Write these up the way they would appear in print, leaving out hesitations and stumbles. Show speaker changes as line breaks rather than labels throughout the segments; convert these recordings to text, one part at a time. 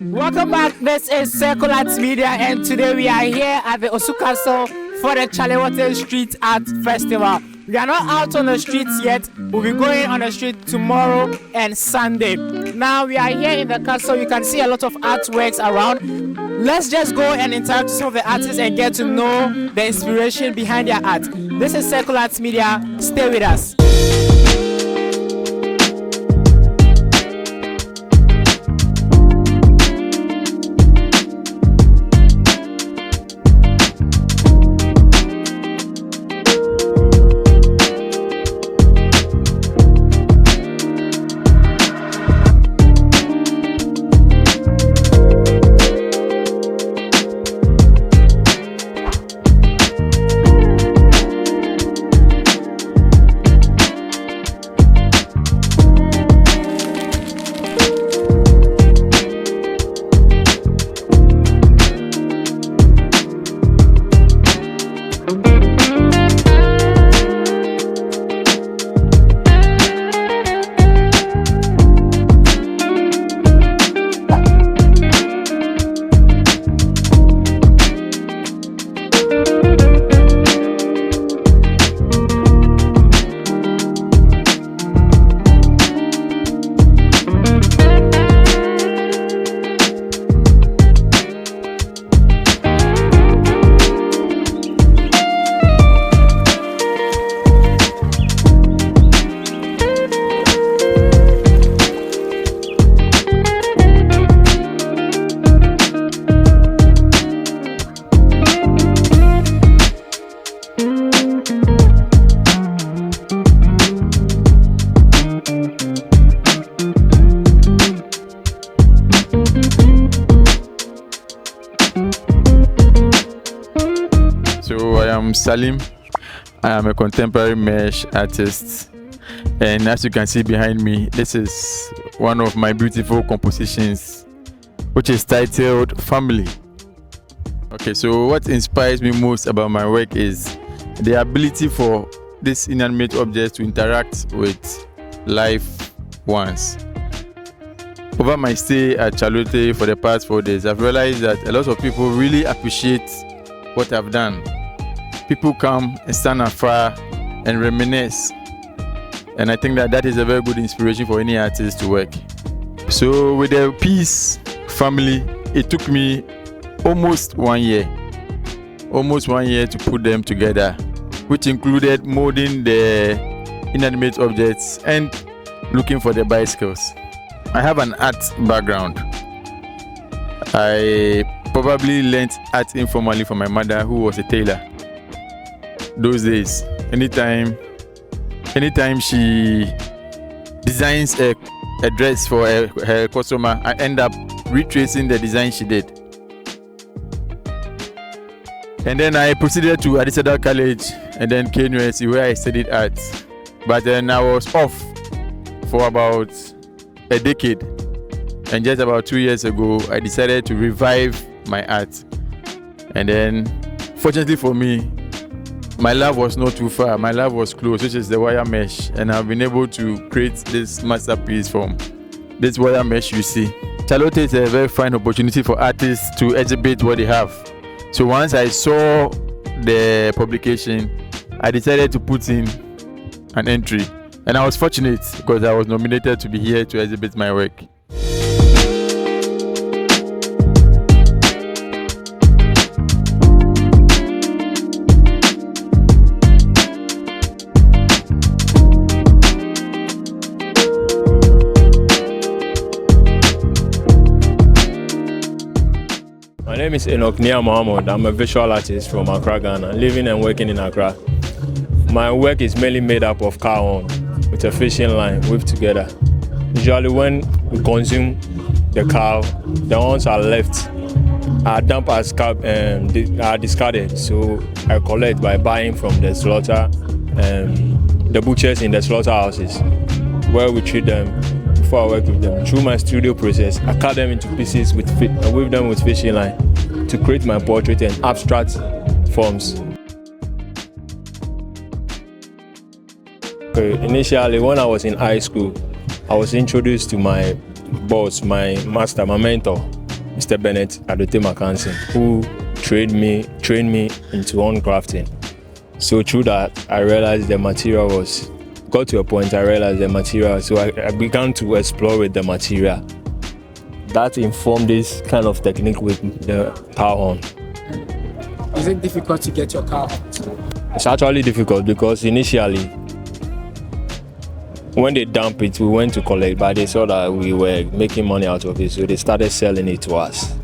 Welcome back. This is Chalewote Media, and today we are here at the Osu Castle for the Chalewote Street Art Festival. We are not out on the streets yet. We'll be going on the street tomorrow and Sunday. Now we are here in the castle. You can see a lot of artworks around. Let's just go and interact with some of the artists and get to know the inspiration behind their art. This is Chalewote Media. Stay with us.
So I am Salim. I am a contemporary mesh artist, and as you can see behind me, this is one of my beautiful compositions, which is titled Family. Okay, so what inspires me most about my work is the ability for these inanimate objects to interact with life once. Over my stay at Chalewote for the past 4 days, I've realized that a lot of people really appreciate what I've done. People come and stand afar and reminisce, and I think that is a very good inspiration for any artist to work. So with the piece Family, it took me almost 1 year to put them together, which included molding the inanimate objects and looking for the bicycles. I have an art background. I probably learnt art informally from my mother, who was a tailor. Those days, anytime she designs a dress for her customer, I end up retracing the design she did. And then I proceeded to Accra College and then KNUSC, where I studied art. But then I was off for about a decade. And just about 2 years ago, I decided to revive my art. And then, fortunately for me, my lab was not too far. My lab was close, which is the wire mesh. And I've been able to create this masterpiece from this wire mesh you see. Chalewote is a very fine opportunity for artists to exhibit what they have. So once I saw the publication, I decided to put in an entry. And I was fortunate because I was nominated to be here to exhibit my work.
My name is Enoch Nia Mohammed. I'm a visual artist from Accra, Ghana, living and working in Accra. My work is mainly made up of cow with a fishing line weaved together. Usually when we consume the cow, the ones are left, are dumped as are discarded. So I collect by buying from the slaughter, the butchers in the slaughterhouses, where we treat them before I work with them. Through my studio process, I cut them into pieces and weave them with fishing line to create my portrait and abstract forms. Initially, when I was in high school, I was introduced to my boss, my master, my mentor, Mr. Bennett Adote Makansin, who trained me into on crafting. So through that, I realized the material got to a point I realized the material, so I began to explore with the material. That informed this kind of technique with the car horn.
Is it difficult to get your car horn?
It's actually difficult because initially, when they dump it, we went to collect, but they saw that we were making money out of it, so they started selling it to us.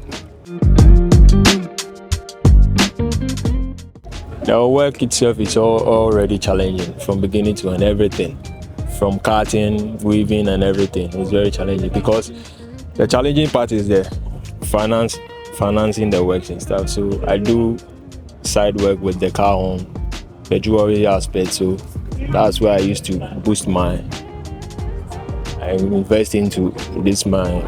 The work itself is already challenging from beginning to end, everything. From cutting, weaving and everything. It's very challenging because the challenging part is the financing the works and stuff. So I do side work with the car horn, the jewelry aspect, so that's where I used to boost I invest into my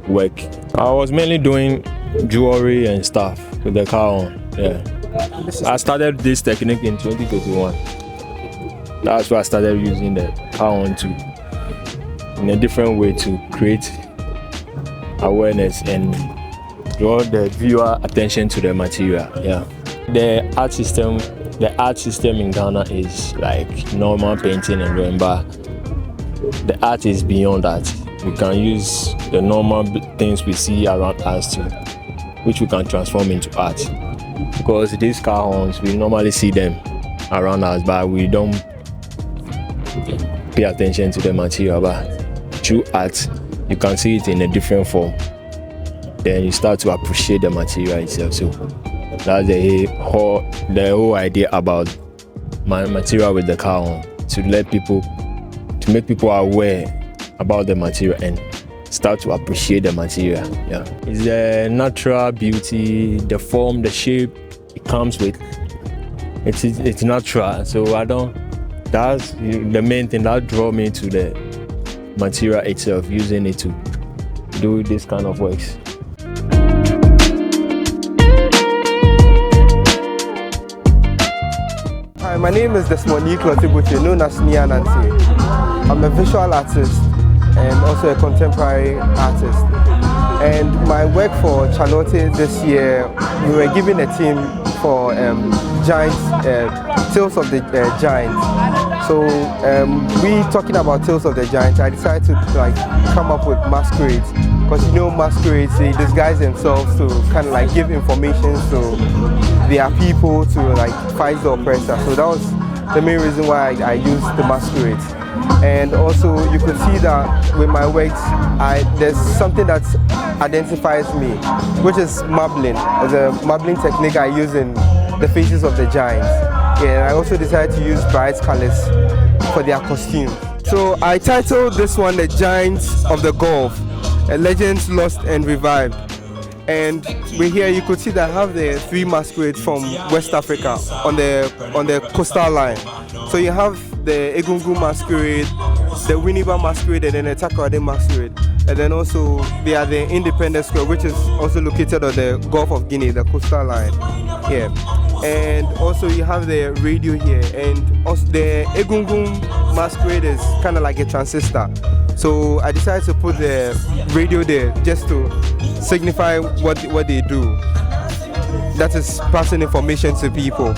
work. I was mainly doing jewelry and stuff with the car horn, yeah. I started this technique in 2021. That's why I started using the car horn in a different way to create awareness and draw the viewer attention to the material, yeah. The art system in Ghana is like normal painting and drawing, but the art is beyond that. We can use the normal things we see around us which we can transform into art. Because these car horns, we normally see them around us, but we don't pay attention to the material. But through art, you can see it in a different form. Then you start to appreciate the material itself. So that's the whole idea about my material with the car horn, to make people aware about the material and start to appreciate the material. Yeah, it's the natural beauty, the form, the shape it comes with. It's natural. So that's the main thing that draw me to the material itself, using it to do this kind of works.
Hi, my name is Desmond Klotibuche, known as Nia Nancy. I'm a visual artist and also a contemporary artist. And my work for Chalewote this year, we were given a theme for Tales of the Giants. So we talking about Tales of the Giants, I decided to come up with masquerades, because masquerades, they disguise themselves to kind of give information to their people to fight the oppressor. So that was the main reason why I used the masquerades. And also you could see that with my works, there's something that identifies me, which is marbling. As a marbling technique I use in the faces of the giants. Yeah, and I also decided to use bright colors for their costumes. So I titled this one The Giants of the Gulf, a legend lost and revived. And here you could see that I have the three masquerades from West Africa on the coastal line. So you have the Egungun masquerade, the Winneba masquerade, and then the Takoradi masquerade. And then also they are the Independence Square, which is also located on the Gulf of Guinea, the coastal line. Yeah. And also you have the radio here, and also the Egungun masquerade is kind of like a transistor. So I decided to put the radio there just to signify what they do. That is passing information to people.